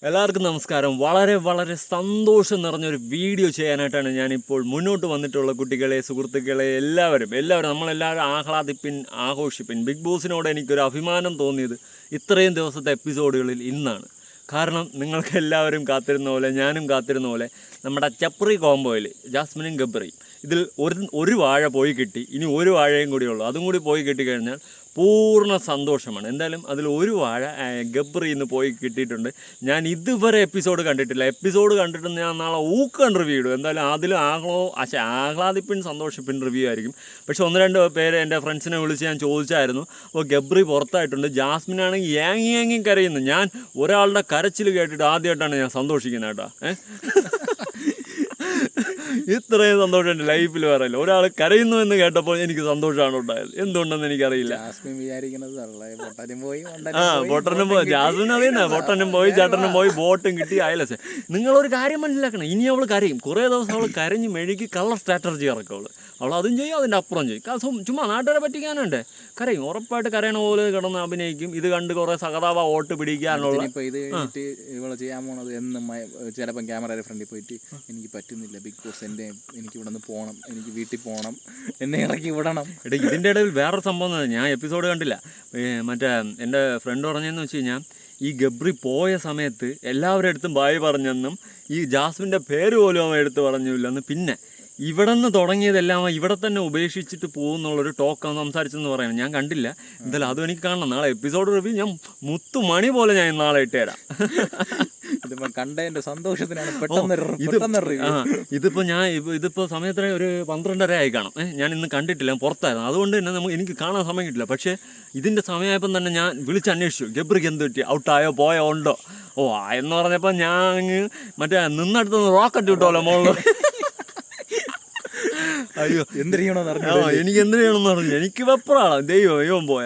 എല്ലാവർക്കും നമസ്കാരം. വളരെ വളരെ സന്തോഷം നിറഞ്ഞൊരു വീഡിയോ ചെയ്യാനായിട്ടാണ് ഞാനിപ്പോൾ മുന്നോട്ട് വന്നിട്ടുള്ള. കുട്ടികളെ, സുഹൃത്തുക്കളെ, എല്ലാവരും നമ്മളെല്ലാവരും ആഹ്ലാദിപ്പിൻ, ആഘോഷിപ്പിൻ. ബിഗ് ബോസിനോട് എനിക്കൊരു അഭിമാനം തോന്നിയത് ഇത്രയും ദിവസത്തെ എപ്പിസോഡുകളിൽ ഇന്നാണ്. കാരണം നിങ്ങൾക്ക് എല്ലാവരും കാത്തിരുന്ന പോലെ, ഞാനും കാത്തിരുന്ന പോലെ, നമ്മുടെ ചപ്രി കോംബോയിൽ ജാസ്മിനും ഗബ്രിയും ഇതിൽ ഒരു വാഴ പോയി കിട്ടി. ഇനി ഒരു വാഴയും കൂടിയുള്ളൂ. അതും കൂടി പോയി കിട്ടിക്കഴിഞ്ഞാൽ പൂർണ്ണ സന്തോഷമാണ്. എന്തായാലും അതിൽ ഒരു വാഴ ഗബ്രി ഇന്ന് പോയി കിട്ടിയിട്ടുണ്ട്. ഞാൻ ഇതുവരെ എപ്പിസോഡ് കണ്ടിട്ടില്ല. എപ്പിസോഡ് കണ്ടിട്ട് ഞാൻ നാളെ ഊക്കൺ റിവ്യൂ ഇടും. എന്തായാലും അതിൽ ആഹ്ലാദിപ്പിൻ, സന്തോഷിപ്പിൻ റിവ്യൂ ആയിരിക്കും. പക്ഷെ ഒന്ന് രണ്ട് പേര് എൻ്റെ ഫ്രണ്ട്സിനെ വിളിച്ച് ഞാൻ ചോദിച്ചായിരുന്നു. അപ്പോൾ ഗബ്രി പുറത്തായിട്ടുണ്ട്. ജാസ്മിനാണെങ്കിൽ ഏങ്ങി കരയുന്നു. ഞാൻ ഒരാളുടെ കരച്ചിൽ കേട്ടിട്ട് ആദ്യമായിട്ടാണ് ഞാൻ സന്തോഷിക്കുന്നത് കേട്ടോ. ഇത്രയും സന്തോഷം എൻ്റെ ലൈഫിൽ പറയില്ല. ഒരാൾ കരയുന്നു എന്ന് കേട്ടപ്പോൾ എനിക്ക് സന്തോഷമാണ് ഉണ്ടായത്. എന്തുകൊണ്ടെന്ന് എനിക്കറിയില്ല. പൊട്ടനും പോയി, ജാസ്മിൻ അറിയുന്ന പൊട്ടനും പോയി, ചേട്ടനും പോയി, ബോട്ടും കിട്ടി, അയലസെ. നിങ്ങളൊരു കാര്യം മനസ്സിലാക്കണം. ഇനി അവൾ കരയും. കുറേ ദിവസം അവൾ കരഞ്ഞ് മെഴുകി കള്ള സ്ട്രാറ്റജി ഇറക്കും. അവൾ അതും ചെയ്യും, അതിൻ്റെ അപ്പുറം ചെയ്യും. ചുമ്മാ നാട്ടുകാരെ പറ്റിക്കാനുണ്ട്. കരയും, ഉറപ്പായിട്ട് കരയണ പോലെ കിടന്ന് അഭിനയിക്കും. ഇത് കണ്ട് കുറേ സഹതാപ വോട്ട് പിടിക്കാനുള്ള ചെയ്യാൻ പോണത് എന്നും ചിലപ്പോൾ ക്യാമറയുടെ ഫ്രണ്ടിൽ പോയിട്ട് എനിക്ക് പറ്റുന്നില്ല ബിഗ് ബോസ്, എനിക്ക് ഇവിടെ നിന്ന് പോകണം, എനിക്ക് വീട്ടിൽ പോകണം, എന്നെ ഇറക്കി വിടണം. ഇതിൻ്റെ ഇടയിൽ വേറൊരു സംഭവം ഞാൻ എപ്പിസോഡ് കണ്ടില്ല. മറ്റേ എൻ്റെ ഫ്രണ്ട് പറഞ്ഞതെന്ന് വെച്ച് കഴിഞ്ഞാൽ, ഈ ഗബ്രി പോയ സമയത്ത് എല്ലാവരുടെ അടുത്തും ബായ് പറഞ്ഞെന്നും ഈ ജാസ്മിൻ്റെ പേര് പോലും അവൻ എടുത്ത് പറഞ്ഞില്ലെന്ന്. പിന്നെ ഇവിടെ നിന്ന് തുടങ്ങിയതെല്ലാം ഇവിടെ തന്നെ ഉപേക്ഷിച്ചിട്ട് പോകുന്നുള്ളൊരു ടോക്കാണ് സംസാരിച്ചെന്ന് പറയുന്നത്. ഞാൻ കണ്ടില്ല. എന്തായാലും അതും എനിക്ക് കാണണം. നാളെ എപ്പിസോഡ് റിവ്യൂ ഞാൻ മുത്തുമണി പോലെ ഞാൻ നാളെ ഇട്ടുതരാം. കണ്ടതിന്റെ സന്തോഷത്തിനാണ് ഇതിപ്പോ സമയത്തിന് ഒരു 12:30 ആയി കാണും. ഞാൻ ഇന്ന് കണ്ടിട്ടില്ല, പുറത്തായിരുന്നു. അതുകൊണ്ട് തന്നെ എനിക്ക് കാണാൻ സമയം കിട്ടില്ല. പക്ഷേ ഇതിന്റെ സമയമായപ്പം തന്നെ ഞാൻ വിളിച്ചന്വേഷിച്ചു, ഗബ്രിക്ക് എന്ത് പറ്റി, ഔട്ടായോ, പോയോ, ഉണ്ടോ? എന്ന് പറഞ്ഞപ്പോൾ ഞാൻ മറ്റേ നിന്നടുത്തുനിന്ന് റോക്കറ്റ് കിട്ടുമല്ലോ മോളിൽ. അയ്യോ, എനിക്ക് എന്ത് ചെയ്യണമെന്ന് പറഞ്ഞു. എനിക്ക് വെപ്പറാണ്. ദൈവം പോയ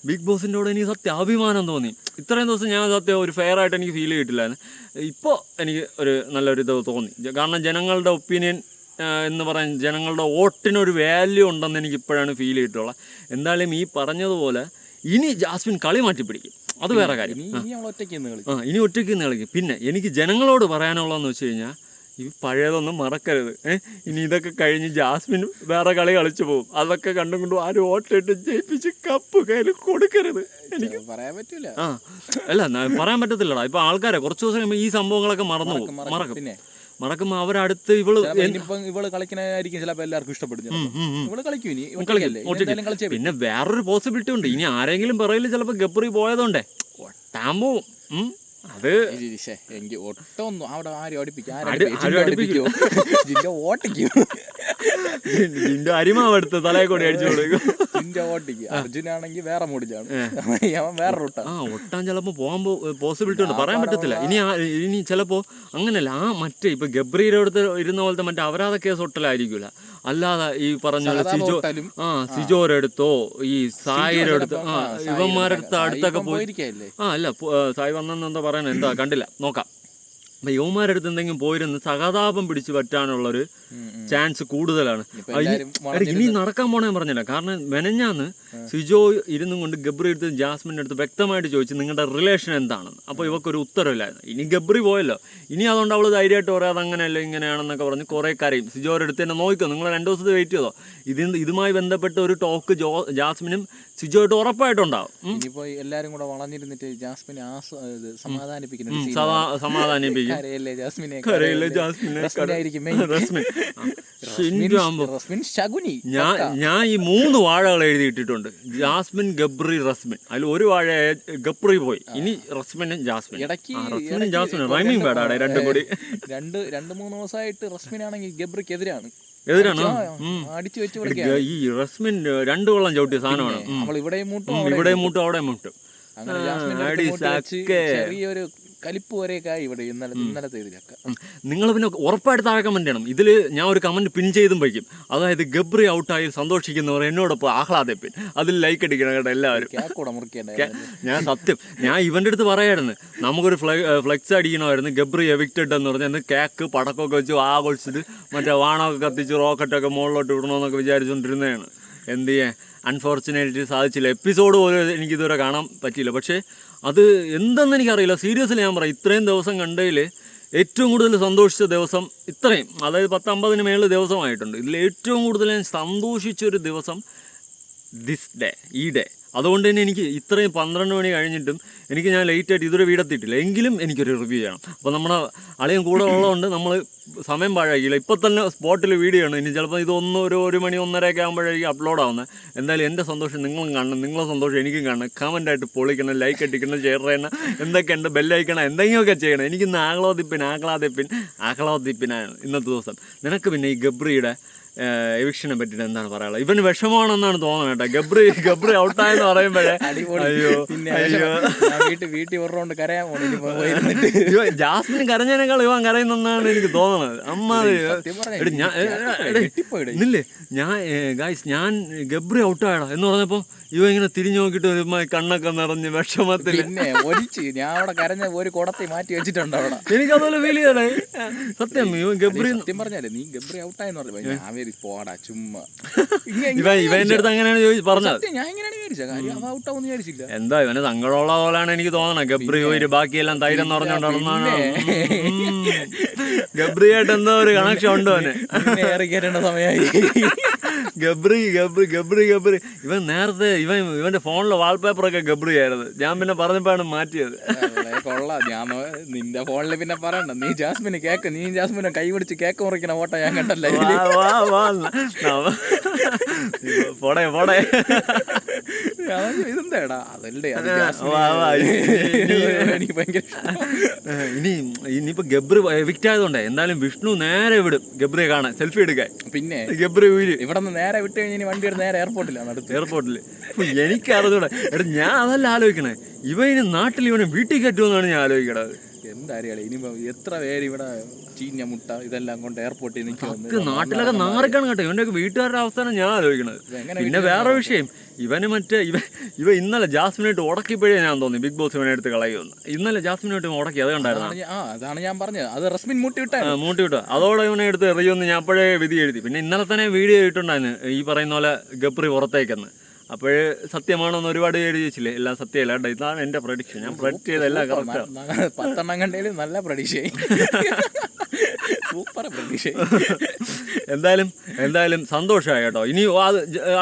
ബിഗ് ബോസിൻ്റെ കൂടെ എനിക്ക് സത്യം അഭിമാനം തോന്നി. ഇത്രയും ദിവസം ഞാൻ സത്യം ഒരു ഫെയർ ആയിട്ട് എനിക്ക് ഫീൽ ചെയ്തിട്ടില്ലായിരുന്നു. ഇപ്പോൾ എനിക്ക് ഒരു നല്ലൊരു ഇത് തോന്നി. കാരണം ജനങ്ങളുടെ ഒപ്പീനിയൻ എന്ന് പറയാൻ, ജനങ്ങളുടെ വോട്ടിനൊരു വാല്യൂ ഉണ്ടെന്ന് എനിക്ക് ഇപ്പോഴാണ് ഫീൽ ചെയ്തിട്ടുള്ളത്. എന്തായാലും ഈ പറഞ്ഞതുപോലെ ഇനി ജാസ്മിൻ കളി മാറ്റിപ്പിടിക്കും. അത് വേറെ കാര്യം. ഇനി ഒറ്റയ്ക്ക് നിന്ന് കളിക്കും. പിന്നെ എനിക്ക് ജനങ്ങളോട് പറയാനുള്ളതെന്ന് വെച്ച് കഴിഞ്ഞാൽ, ഈ പഴയതൊന്നും മറക്കരുത്. ഇനി ഇതൊക്കെ കഴിഞ്ഞ് ജാസ്മിൻ വേറെ കളി കളിച്ചു പോകും. അതൊക്കെ കണ്ടും കൊണ്ടും ആരും വോട്ടിട്ട് ജയിപ്പിച്ച് കപ്പ് കയ്യിൽ കൊടുക്കരുത്. എനിക്ക് പറയാൻ പറ്റൂല. പറയാൻ പറ്റത്തില്ലടാ. ഇപ്പൊ ആൾക്കാരെ കുറച്ച് ദിവസം കഴിയുമ്പോൾ ഈ സംഭവങ്ങളൊക്കെ മറക്കുമ്പോ അവരടുത്ത് ഇവള് കളിക്കണായിരിക്കും ചിലപ്പോൾ എല്ലാവർക്കും ഇഷ്ടപ്പെടും. പിന്നെ വേറൊരു പോസിബിലിറ്റി ഉണ്ട്. ഇനി ആരെങ്കിലും പറയില്ല, ചിലപ്പോ ഗബ്രി പോയതുകൊണ്ടേ ഒട്ടാൻ പോവും. അത് എനിക്ക് ഒട്ടൊന്നും അവിടെ ആരും ജിന്റെ അരിമാവെടുത്ത് തലയെ കൂടി അടിച്ചു കൊടുക്കും. അർജുനാണെങ്കിൽ വേറെ മൂടിച്ചാണ്, വേറെ ഒട്ടാൻ ചിലപ്പോ പോകാൻ പോസിബിലിറ്റി ഉണ്ട്. പറയാൻ പറ്റത്തില്ല. ഇനി ചിലപ്പോ അങ്ങനെയല്ല. മറ്റേ ഇപ്പൊ ഗബ്രിയുടെ അടുത്ത് ഇരുന്ന പോലത്തെ മറ്റേ അപരാധ കേസ് ഒട്ടലായിരിക്കൂല. അല്ലാതെ ഈ പറഞ്ഞ സിജോയുടെ അടുത്തോ ഈ സായിയുടെ അടുത്തോ ഇവന്മാരുടെ അടുത്തൊക്കെ പോയി. അല്ല, സായി വന്നെന്താ പറയുന്നത്, എന്താ കണ്ടില്ല, നോക്കാം. അപ്പം യുവമാരുടെ അടുത്ത് എന്തെങ്കിലും പോയിരുന്ന് സഹതാപം പിടിച്ച് പറ്റാനുള്ളൊരു ചാൻസ് കൂടുതലാണ്. ഇനി നടക്കാൻ പോണേ പറഞ്ഞില്ല. കാരണം മെനഞ്ഞാന്ന് സിജോ ഇരുന്നും കൊണ്ട് ഗബ്രി എടുത്ത് ജാസ്മിൻ്റെ അടുത്ത് വ്യക്തമായിട്ട് ചോദിച്ചു, നിങ്ങളുടെ റിലേഷൻ എന്താണെന്ന്. അപ്പോൾ ഇവക്കൊരു ഉത്തരവില്ലായിരുന്നു. ഇനി ഗബ്രി പോയല്ലോ, ഇനി അതുകൊണ്ട് അവൾ ധൈര്യമായിട്ട് പറയാതെ അങ്ങനെയല്ല ഇങ്ങനെയാണെന്നൊക്കെ പറഞ്ഞ് കുറേ കാര്യം സിജോയുടെ അടുത്ത് തന്നെ നോക്കിയോ, നിങ്ങൾ 2 ദിവസത്തെ വെയിറ്റ് ചെയ്തോ. ഇതുമായി ബന്ധപ്പെട്ട ഒരു ടോക്ക് ജാസ്മിനും സിജോയായിട്ട് ഉറപ്പായിട്ടുണ്ടാവും. ഇനിയിപ്പോൾ എല്ലാവരും കൂടെ വളഞ്ഞിരുന്നിട്ട് ജാസ്മിനെ സമാധാനിപ്പിക്കും. ഞാൻ ഈ 3 വാഴകൾ എഴുതിയിട്ടിട്ടുണ്ട്. ജാസ്മിൻ, ഗബ്രി, റസ്മിൻ. അതിൽ ഒരു വാഴ ഗബ്രി പോയി. ഇനി റസ്മിനും ജാസ്മിനും റൈമിങ് വേടാടെ രണ്ടും കൂടി. 2-3 ദിവസമായിട്ട് റസ്മിൻ ആണെങ്കിൽ ഗബ്രിക്ക് എതിരാണ്. ഈ റസ്മിൻ 2 വെള്ളം ചവിട്ടിയ സാധനമാണ്. ഇവിടെയും മൂട്ടും അവിടെ മൂട്ടും. ചെറിയൊരു കലിപ്പ് വരെയൊക്കെ ഇവിടെ ഇന്നലത്തെ ഇതിലൊക്കെ. നിങ്ങൾ പിന്നെ ഉറപ്പായിട്ട് താഴെ കമന്റ് ചെയ്യണം. ഇതിൽ ഞാൻ ഒരു കമന്റ് പിൻ ചെയ്തും വയ്ക്കും. അതായത് ഗബ്രി ഔട്ടായി സന്തോഷിക്കുന്നവർ എന്നോടൊപ്പം ആഹ്ലാദിപ്പിൻ. അതിൽ ലൈക്ക് അടിക്കണം കേട്ടോ എല്ലാവരും. ഞാൻ സത്യം ഇവന്റെ അടുത്ത് പറയായിരുന്നു, നമുക്കൊരു ഫ്ലെക്സ് അടിക്കണമായിരുന്നു, ഗബ്രി എവിക്റ്റഡ് എന്ന് പറഞ്ഞാൽ കേക്ക് പടക്കമൊക്കെ വെച്ച് ആഘോഷിച്ചിട്ട് മറ്റേ വാണമൊക്കെ കത്തിച്ച് റോക്കറ്റൊക്കെ മുകളിലോട്ട് വിടണമെന്നൊക്കെ വിചാരിച്ചുകൊണ്ടിരുന്നതാണ്. എന്ത് ചെയ്യാൻ, അൺഫോർച്ചുനേറ്റ്ലി സാധിച്ചില്ല. എപ്പിസോഡ് പോലും എനിക്കിതുവരെ കാണാൻ പറ്റിയില്ല. പക്ഷേ അത് എന്തെന്ന് എനിക്കറിയില്ല. സീരിയസ്ലി ഞാൻ പറയാം, ഇത്രയും ദിവസം കണ്ടതിൽ ഏറ്റവും കൂടുതൽ സന്തോഷിച്ച ദിവസം ഇത്രയും, അതായത് 10-50 മേളിൽ ദിവസമായിട്ടുണ്ട്. ഇതിൽ ഏറ്റവും കൂടുതൽ ഞാൻ സന്തോഷിച്ചൊരു ദിവസം ദിസ് ഡേ, ഈ ഡേ. അതുകൊണ്ട് തന്നെ എനിക്ക് ഇത്രയും 12 മണി കഴിഞ്ഞിട്ടും ഞാൻ ലേറ്റായിട്ട് ഇതൊരു വീടെത്തിയിട്ടില്ല, എങ്കിലും എനിക്കൊരു റിവ്യൂ ചെയ്യണം. അപ്പോൾ നമ്മുടെ അളിയൻ കൂടെ ഉള്ളതുകൊണ്ട് നമ്മൾ സമയം പാഴാക്കിയില്ല. ഇപ്പോൾ തന്നെ സ്പോട്ടിൽ വീഡിയോ ആണ്. ഇനി ചിലപ്പോൾ ഇത് ഒരു മണി 1:30 ആകുമ്പോഴേക്കും അപ്ലോഡ് ആവുന്നത്. എന്തായാലും എൻ്റെ സന്തോഷം നിങ്ങളും കാണണം, നിങ്ങളെ സന്തോഷം എനിക്കും കാണണം. കമൻറ്റായിട്ട് പൊളിക്കണം, ലൈക്ക് അടിക്കണം, ഷെയർ ചെയ്യണം, എന്തൊക്കെയുണ്ട് ബെല്ലൈക്കണം, എന്തെങ്കിലുമൊക്കെ ചെയ്യണം. എനിക്കിന്ന് ആഹ്ലാദിപ്പിനാണ് ഇന്നത്തെ ദിവസം. നിനക്ക് പിന്നെ ഈ ഗബ്രിയുടെ എവിക്ഷനെ പറ്റിയിട്ട് എന്താണ് പറയാനുള്ളത്? ഇവന് വിഷമമാണെന്നാണ് തോന്നുന്നത് കേട്ടോ. ഗബ്രി ഔട്ടായെന്ന് പറയുമ്പോഴേ വീട്ടിൽ ഒരെണ്ണം കരയാൻ ജാസ്മിൻ കരഞ്ഞതിനേക്കാൾ ഇവൻ കരയുന്നെന്നാണ് എനിക്ക് തോന്നുന്നത്. ഞാൻ ഗബ്രി ഔട്ടായടാ എന്ന് പറഞ്ഞപ്പോൾ ഇവ ഇങ്ങനെ തിരിഞ്ഞു നോക്കിയിട്ട് വരുമ്പോൾ കണ്ണൊക്കെ നിറഞ്ഞ് വിഷമത്തിൽ ഞാൻ അവിടെ കരഞ്ഞ ഒരു കുടത്തി മാറ്റി വെച്ചിട്ടുണ്ട് അവിടെ. എനിക്കതുപോലെ ഫീൽ ചെയ്തേ. സത്യം ഗബ്രി സത്യം പറഞ്ഞാലേ നീ ഗബ്രി ഔട്ടായെന്ന് പറഞ്ഞു പോടാ ചുമ്മാ. ഇവന്റെ അടുത്ത് അങ്ങനെയാണ് പറഞ്ഞത്. ഞാൻ ഇങ്ങനെയാണ് വിചാരിച്ചത്, ഔട്ടാവെന്ന് വിചാരിച്ചില്ല. എന്താ ഇവന് സങ്കടമുള്ള പോലെയാണ് എനിക്ക് തോന്നണത്. ഗബ്രി ഒരു ബാക്കിയെല്ലാം തൈരം പറഞ്ഞോണ്ടാണ്. ഗബ്രിയായിട്ട് എന്തോ ഒരു കണക്ഷൻ ഉണ്ടോ അവന്? കയറേണ്ട സമയമായി. ഗബ്രി ഇവൻ നേരത്തെ ഇവന്റെ ഫോണിലെ വാൾപേപ്പറൊക്കെ ഗബ്രി ആയിരുന്നു. ഞാൻ പിന്നെ പറഞ്ഞപ്പോഴാണ് മാറ്റിയത്. കൊള്ളാം. ഞാൻ നിന്റെ ഫോണില് പിന്നെ പറയണ്ട, നീ ജാസ്മിന് കേക്ക്, നീ ജാസ്മിനെ കൈ പിടിച്ച് കേക്ക് മുറിക്കണ ഫോട്ടോ ഞാൻ കണ്ടല്ലേ. പോടേ ഇതെന്താടാ അതല്ലേ എനിക്ക് ഭയങ്കര. ഇനിയിപ്പോ ഗബ്രി എവിക്റ്റ് ആയതുകൊണ്ടേ എന്തായാലും വിഷ്ണു നേരെ വിടും ഗബ്രിയെ കാണാൻ, സെൽഫി എടുക്കാൻ. പിന്നെ ഗബ്രി ഊര് ഇവിടെ നിന്ന് നേരെ വിട്ട് കഴിഞ്ഞാൽ വണ്ടി എടുത്ത് നേരെ എയർപോർട്ടിലാണ് അടുത്ത്. എയർപോർട്ടിൽ എനിക്കറിഞ്ഞൂടെ. എടാ ഞാൻ അതല്ല ആലോചിക്കണേ, ഇനി നാട്ടിൽ ഇവനെ വീട്ടിൽ കയറ്റുമെന്നാണ് ഞാൻ ആലോചിക്കണത്. എന്തായാലും ഇനിയിപ്പോ എത്ര പേര് ഇവിടെ ചീഞ്ഞ മുട്ട ഇതെല്ലാം കൊണ്ട് എയർപോർട്ടിൽ നിൽക്കുന്നത്. നാട്ടിലൊക്കെ നാറിക്കണം കേട്ടോ. ഇവന്റെ വീട്ടുകാരുടെ അവസ്ഥയാണ് ഞാൻ ആലോചിക്കണത്. പിന്നെ വേറെ വിഷയം, ഇവ ഇന്നലെ ജാസ്മിനായിട്ട് ഉടക്കിപ്പോഴേ ഞാൻ തോന്നി ബിഗ് ബോസ് ഇവനെ എടുത്ത് കളയുമെന്ന്. ഇന്നലെ ജാസ്മിനായിട്ട് ഉടക്കി, അത് കണ്ടായിരുന്നു. അതാണ് ഞാൻ പറഞ്ഞത്, അത് റസ്മിൻ മൂട്ടി വിട്ടോ. അതോടെ ഇവനെ എടുത്ത് എറിയുമെന്ന് ഞാൻ അപ്പോഴേ വിധി എഴുതി. പിന്നെ ഇന്നലെ തന്നെ വീഡിയോ ഇട്ടുണ്ടായിരുന്നു ഈ പറയുന്ന പോലെ ഗബ്രി പുറത്തേക്കെന്ന്. അപ്പോഴ് സത്യമാണോന്ന് ഒരുപാട് പേര് ചോദിച്ചില്ലേ? എല്ലാം സത്യമല്ല കേട്ടോ. ഇതാണ് എന്റെ പ്രഡിക്ഷൻ. ഞാൻ പ്രഡിക്റ്റ് ചെയ്തെല്ലാം കറക്റ്റാണ്. 10 കണ്ടേലും നല്ല പ്രഡിക്ഷൻ, സൂപ്പർ പ്രഡിക്ഷൻ. എന്തായാലും സന്തോഷമായി കേട്ടോ. ഇനി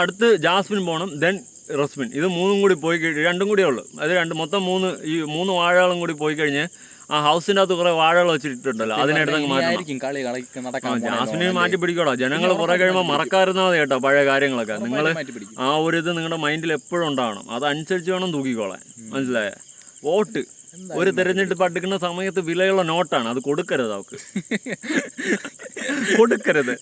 അടുത്ത് ജാസ്മിൻ പോകണം, ദെൻ റസ്മിൻ. ഇത് 3 കൂടി പോയി 2 കൂടിയേ ഉള്ളൂ. അത് മൊത്തം 3 വാഴകളും കൂടി പോയി കഴിഞ്ഞ് ആ ഹൗസിന്റെ അകത്ത് കുറെ വാഴകൾ വെച്ചിട്ടുണ്ടല്ലോ, അതിനെടുത്ത് മാറ്റണം. ജാസ്മിനെ മാറ്റി പിടിക്കോടാ. ജനങ്ങൾ കുറെ കഴിയുമ്പോൾ മറക്കാതിരുന്നാൽ മതി കേട്ടോ പഴയ കാര്യങ്ങളൊക്കെ. നിങ്ങൾ ആ ഒരു ഇത് നിങ്ങളുടെ മൈൻഡിൽ എപ്പോഴും ഉണ്ടാവണം. അതനുസരിച്ച് വേണം തൂക്കിക്കോളാൻ, മനസ്സിലായ? വോട്ട് ഒരു തെരഞ്ഞെടുപ്പ് അടുക്കുന്ന സമയത്ത് വിലയുള്ള നോട്ടാണ്, അത് കൊടുക്കരുത്. അവർക്ക് കൊടുക്കരുത്.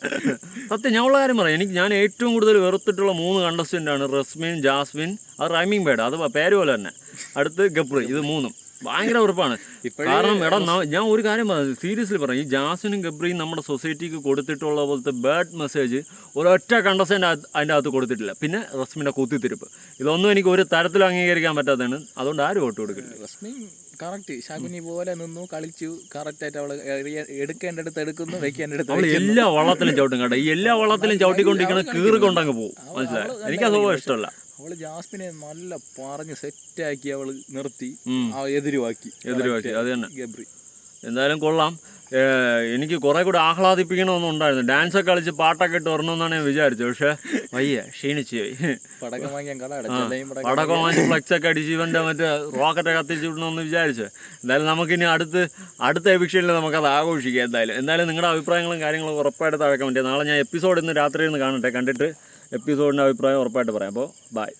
സത്യം ഞാൻ ഉള്ള കാര്യം പറയാം. ഞാൻ ഏറ്റവും കൂടുതൽ വെറുത്തിട്ടുള്ള 3 കണ്ടസ്റ്റന്റ് ആണ് റസ്മിൻ, ജാസ്മിൻ, അത് റൈമിംഗ് ബേഡ്, അത് പേര് പോലെ തന്നെ. അടുത്ത് ഗബ്രി. ഇത് 3 ഭയങ്കര ഉറപ്പാണ്. കാരണം ഞാൻ ഒരു കാര്യം പറഞ്ഞു, സീരിയസ്ലി പറയാം, ഈ ജാസ്മിനും ഗബ്രിയും നമ്മുടെ സൊസൈറ്റിക്ക് കൊടുത്തിട്ടുള്ള പോലത്തെ ബാഡ് മെസ്സേജ് ഒരൊറ്റ കണ്ടസ്റ്റന്റ് അതിൻ്റെ അകത്ത് കൊടുത്തിട്ടില്ല. പിന്നെ റസ്മിൻ്റെ കുത്തിത്തിരിപ്പ്, ഇതൊന്നും എനിക്ക് ഒരു തരത്തിലും അംഗീകരിക്കാൻ പറ്റാത്തതാണ്. അതുകൊണ്ട് ആരും വോട്ട് കൊടുക്കില്ല. റസ്മിൻ കറക്റ്റ് ശകുനി പോലെ നിന്നു, കളിച്ചു, കറക്റ്റായിട്ട് അവള് എടുക്കേണ്ടടുത്ത് എടുക്കുന്നു, വെക്കേണ്ടടുത്ത് അവള് എല്ലാ വള്ളത്തിലും ചവിട്ടും കേട്ടോ. ഈ എല്ലാ വള്ളത്തിലും ചവിട്ടിക്കൊണ്ടിരിക്കണ കീറിക്കൊണ്ടങ്ങ് പോകും, മനസ്സിലായോ? എനിക്ക് അത് ഇഷ്ടമല്ല. അവള് ജാസ്മിനെ നല്ല പറഞ്ഞ് സെറ്റാക്കി അവള് നിർത്തി, എതിരുവാക്കി. അത് തന്നെ ഗബ്രി. എന്തായാലും കൊള്ളാം. എനിക്ക് കുറെ കൂടെ ആഹ്ലാദിപ്പിക്കണമെന്നുണ്ടായിരുന്നു. ഡാൻസൊക്കെ കളിച്ച് പാട്ടൊക്കെ ഇട്ട് വരണമെന്നാണ് ഞാൻ വിചാരിച്ചത്. പക്ഷെ വയ്യ, ക്ഷീണിച്ചു പോയി. പടക്കം വാങ്ങി ഫ്ലക്സ് ഒക്കെ അടിച്ച് ഇവന്റെ മറ്റേ റോക്കറ്റ് കത്തിച്ച് വിടണമെന്ന് വിചാരിച്ചു. എന്തായാലും നമുക്കിനി അടുത്ത എപ്പിസോഡിൽ നമുക്കത് ആഘോഷിക്കാം. എന്തായാലും നിങ്ങളുടെ അഭിപ്രായങ്ങളും കാര്യങ്ങളും ഉറപ്പായിട്ട് താഴെ കമന്റ് ചെയ്യാം. നാളെ ഞാൻ എപ്പിസോഡ് ഇന്ന് രാത്രി കാണട്ടെ, കണ്ടിട്ട് എപ്പിസോഡിൻ്റെ അഭിപ്രായം ഉറപ്പായിട്ട് പറയാം. അപ്പോൾ ബൈ.